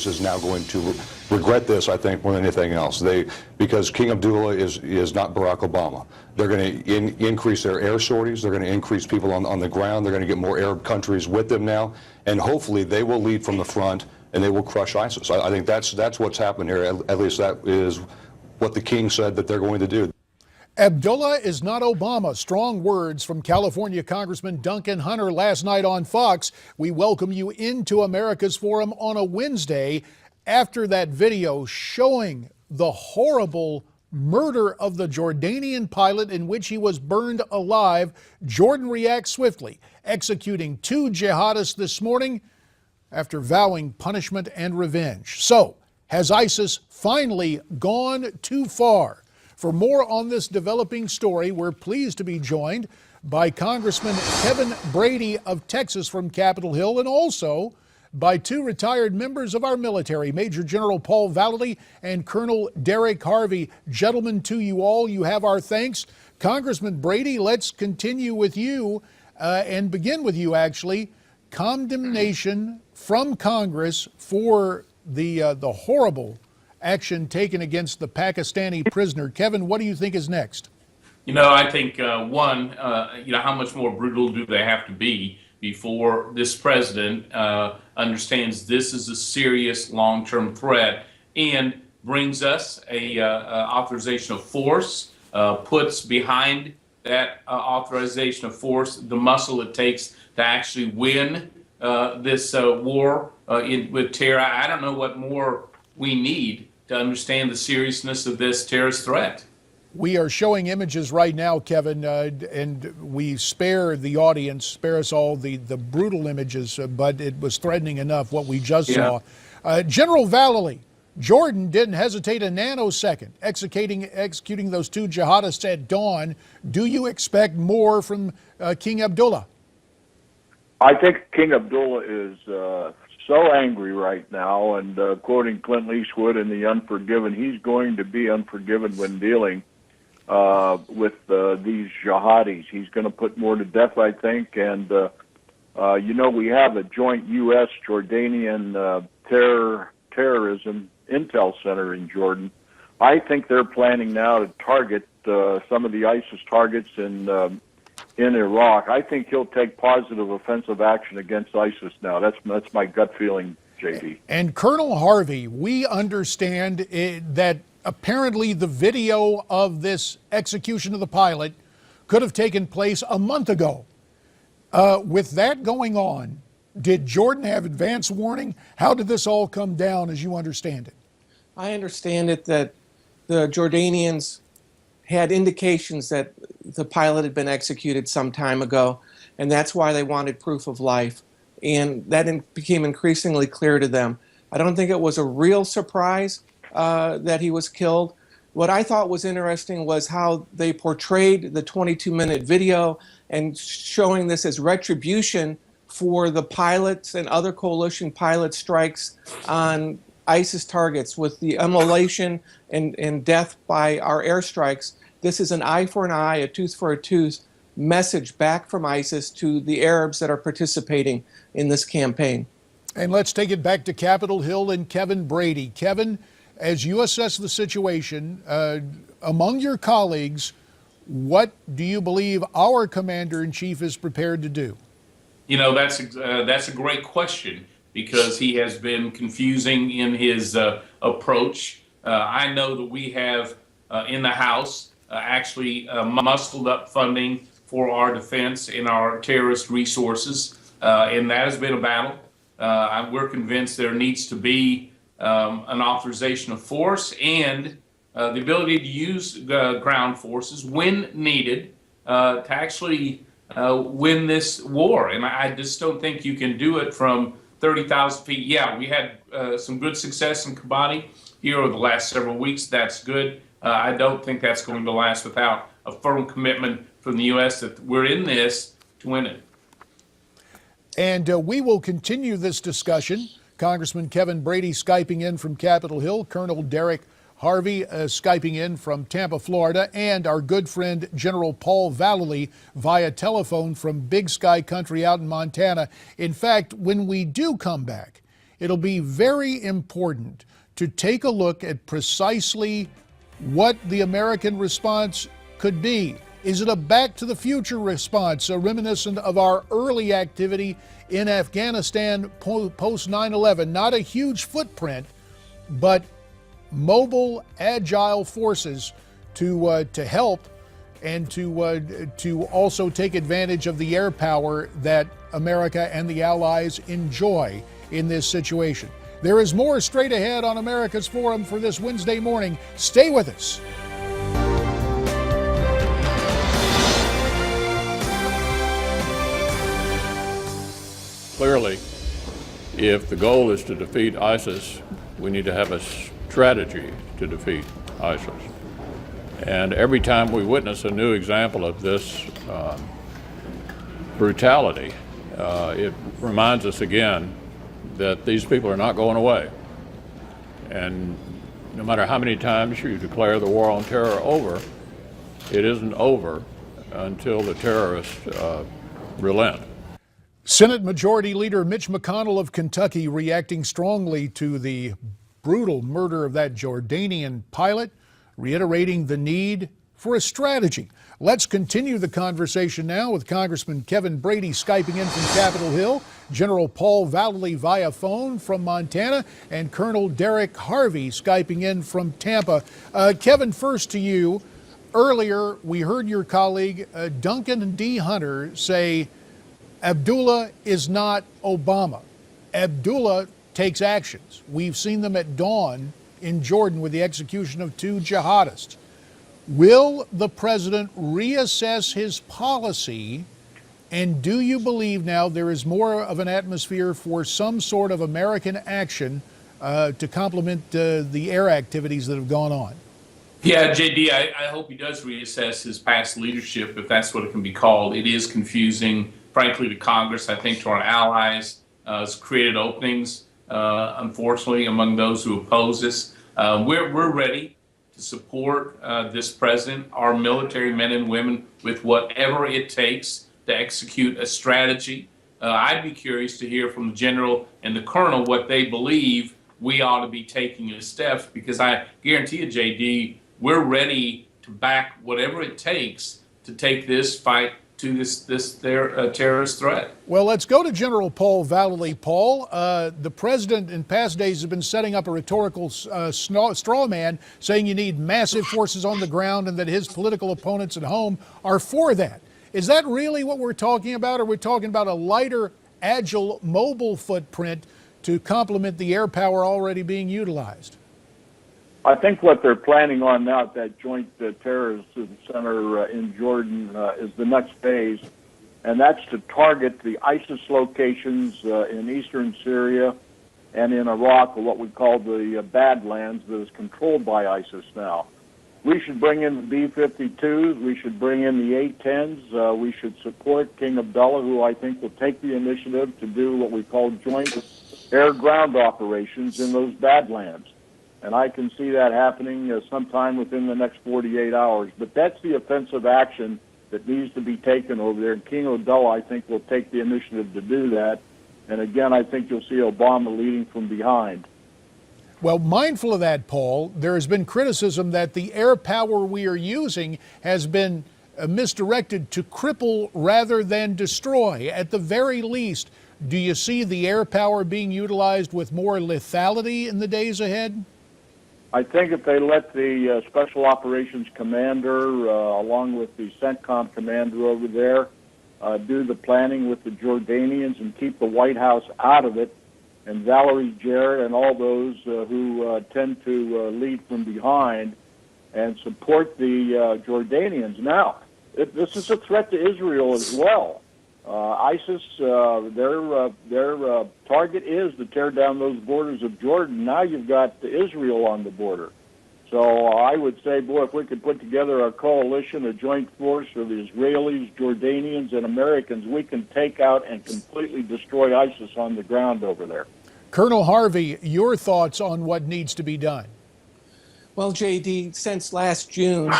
ISIS is now going to regret this, I think, more than anything else. Because King Abdullah is not Barack Obama. They're going to increase their air sorties. They're going to increase people on the ground. They're going to get more Arab countries with them now. And hopefully they will lead from the front and they will crush ISIS. I think that's what's happened here. At least that is what the king said that they're going to do. Abdullah is not Obama. Strong words from California Congressman Duncan Hunter last night on Fox. We welcome you into America's Forum on a Wednesday after that video showing the horrible murder of the Jordanian pilot in which he was burned alive. Jordan reacts swiftly, executing 2 jihadists this morning after vowing punishment and revenge. So, has ISIS finally gone too far? For more on this developing story, we're pleased to be joined by Congressman Kevin Brady of Texas from Capitol Hill, and also by 2 retired members of our military, Major General Paul Vallely and Colonel Derek Harvey. Gentlemen, to you all, you have our thanks. Congressman Brady, let's continue with you and begin with you, actually. Condemnation from Congress for the horrible action taken against the Pakistani prisoner. Kevin, what do you think is next? I think, one, how much more brutal do they have to be before this president understands this is a serious long-term threat and brings us a authorization of force, puts behind that authorization of force the muscle it takes to actually win this war with terror. I don't know what more we need to understand the seriousness of this terrorist threat. We are showing images right now, Kevin, and we spare the audience, spare us all the brutal images, but it was threatening enough what we just saw. General Vallely, Jordan didn't hesitate a nanosecond executing those 2 jihadists at dawn. Do you expect more from King Abdullah? I think King Abdullah is so angry right now, and quoting Clint Eastwood in The Unforgiven, he's going to be unforgiven when dealing with these jihadis. He's going to put more to death, I think, and we have a joint U.S.-Jordanian terrorism intel center in Jordan. I think they're planning now to target some of the ISIS targets in Iraq. I think he'll take positive offensive action against ISIS now. That's my gut feeling, JD. And Colonel Harvey, we understand that apparently the video of this execution of the pilot could have taken place a month ago. With that going on, did Jordan have advance warning? How did this all come down as you understand it? I understand it that the Jordanians had indications that the pilot had been executed some time ago, and that's why they wanted proof of life. And that became increasingly clear to them. I don't think it was a real surprise that he was killed. What I thought was interesting was how they portrayed the 22-minute video and showing this as retribution for the pilots and other coalition pilot strikes on ISIS targets with the immolation and death by our airstrikes. This is an eye for an eye, a tooth for a tooth message back from ISIS to the Arabs that are participating in this campaign. And let's take it back to Capitol Hill and Kevin Brady. Kevin, as you assess the situation, among your colleagues, what do you believe our commander-in-chief is prepared to do? That's a great question, because he has been confusing in his approach. I know that we have in the House actually muscled up funding for our defense and our terrorist resources, and that has been a battle. We're convinced there needs to be an authorization of force and the ability to use ground forces when needed to actually win this war. And I just don't think you can do it from 30,000 feet. Yeah, we had some good success in Kobani here over the last several weeks. That's good. I don't think that's going to last without a firm commitment from the U.S. that we're in this to win it. And we will continue this discussion. Congressman Kevin Brady Skyping in from Capitol Hill, Colonel Derek Harvey Skyping in from Tampa, Florida, and our good friend General Paul Vallely via telephone from Big Sky Country out in Montana. In fact, when we do come back, it'll be very important to take a look at precisely what the American response could be. Is it a back to the future response, a reminiscent of our early activity in Afghanistan post 9/11? Not a huge footprint, but mobile, agile forces to help and to also take advantage of the air power that America and the Allies enjoy in this situation. There is more straight ahead on America's Forum for this Wednesday morning. Stay with us. Clearly, if the goal is to defeat ISIS, we need to have a strategy to defeat ISIS. And every time we witness a new example of this brutality, it reminds us again that these people are not going away. And no matter how many times you declare the war on terror over, it isn't over until the terrorists relent. Senate Majority Leader Mitch McConnell of Kentucky reacting strongly to the brutal murder of that Jordanian pilot, reiterating the need for a strategy. Let's continue the conversation now with Congressman Kevin Brady Skyping in from Capitol Hill, General Paul Vallely via phone from Montana, and Colonel Harvey Skyping in from Tampa. Kevin, first to you. Earlier, we heard your colleague Duncan D. Hunter say Abdullah is not Obama. Abdullah takes actions. We've seen them at dawn in Jordan with the execution of 2 jihadists. Will the president reassess his policy, and do you believe now there is more of an atmosphere for some sort of American action to complement the air activities that have gone on? Yeah, JD, I hope he does reassess his past leadership, if that's what it can be called. It is confusing, frankly, to Congress, I think to our allies. It's created openings, unfortunately, among those who oppose this. We're ready to support this president, our military men and women, with whatever it takes to execute a strategy. I'd be curious to hear from the general and the colonel what they believe we ought to be taking as steps, because I guarantee you, JD, we're ready to back whatever it takes to take this fight to their terrorist threat. Well, let's go to General Paul Vallely. Paul, the president in past days has been setting up a rhetorical straw man, saying you need massive forces on the ground and that his political opponents at home are for that. Is that really what we're talking about? Or are we talking about a lighter, agile, mobile footprint to complement the air power already being utilized? I think what they're planning on now at that joint terrorist center in Jordan is the next phase, and that's to target the ISIS locations in eastern Syria and in Iraq, or what we call the Badlands, that is controlled by ISIS now. We should bring in the B-52s. We should bring in the A-10s. We should support King Abdullah, who I think will take the initiative to do what we call joint air-ground operations in those Badlands. And I can see that happening sometime within the next 48 hours. But that's the offensive action that needs to be taken over there. And King Abdullah, I think, will take the initiative to do that. And again, I think you'll see Obama leading from behind. Well, mindful of that, Paul, there has been criticism that the air power we are using has been misdirected to cripple rather than destroy. At the very least, do you see the air power being utilized with more lethality in the days ahead? I think if they let the Special Operations Commander, along with the CENTCOM commander over there, do the planning with the Jordanians and keep the White House out of it, and Valerie Jarrett and all those who tend to lead from behind and support the Jordanians. Now, this is a threat to Israel as well. ISIS, their target is to tear down those borders of Jordan. Now you've got Israel on the border. So I would say, boy, if we could put together a coalition, a joint force of the Israelis, Jordanians, and Americans, we can take out and completely destroy ISIS on the ground over there. Colonel Harvey, your thoughts on what needs to be done? Well, JD, since last June,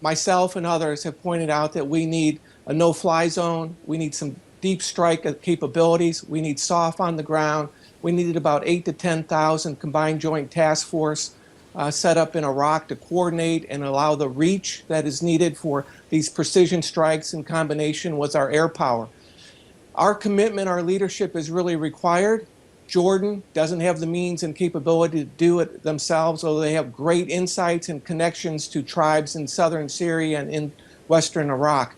myself and others have pointed out that we need a no-fly zone. We need some deep strike capabilities. We need SOF on the ground. we needed about 8 to 10,000 combined joint task force set up in Iraq to coordinate and allow the reach that is needed for these precision strikes in combination with our air power. Our commitment, our leadership is really required. Jordan doesn't have the means and capability to do it themselves, although they have great insights and connections to tribes in southern Syria and in western Iraq.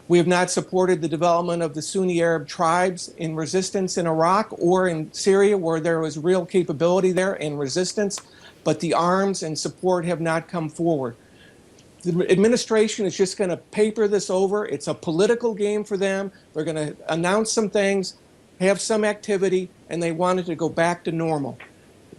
We have not supported the development of the Sunni Arab tribes in resistance in Iraq or in Syria, where there was real capability there and resistance, but the arms and support have not come forward. The administration is just going to paper this over. It's a political game for them. They're going to announce some things, have some activity, and they want it to go back to normal.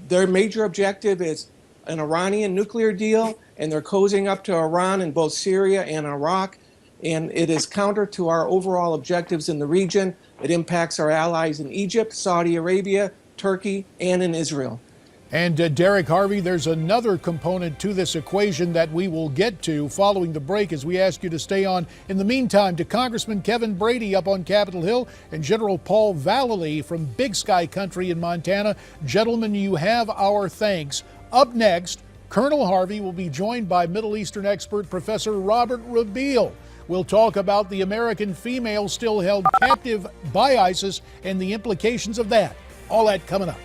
Their major objective is an Iranian nuclear deal, and they're cozying up to Iran in both Syria and Iraq, and it is counter to our overall objectives in the region. It impacts our allies in Egypt, Saudi Arabia, Turkey, and in Israel. And Derek Harvey, there's another component to this equation that we will get to following the break as we ask you to stay on. In the meantime, to Congressman Kevin Brady up on Capitol Hill and General Paul Vallely from Big Sky Country in Montana. Gentlemen, you have our thanks. Up next, Colonel Harvey will be joined by Middle Eastern expert Professor Robert Rabeel. We'll talk about the American female still held captive by ISIS and the implications of that. All that coming up.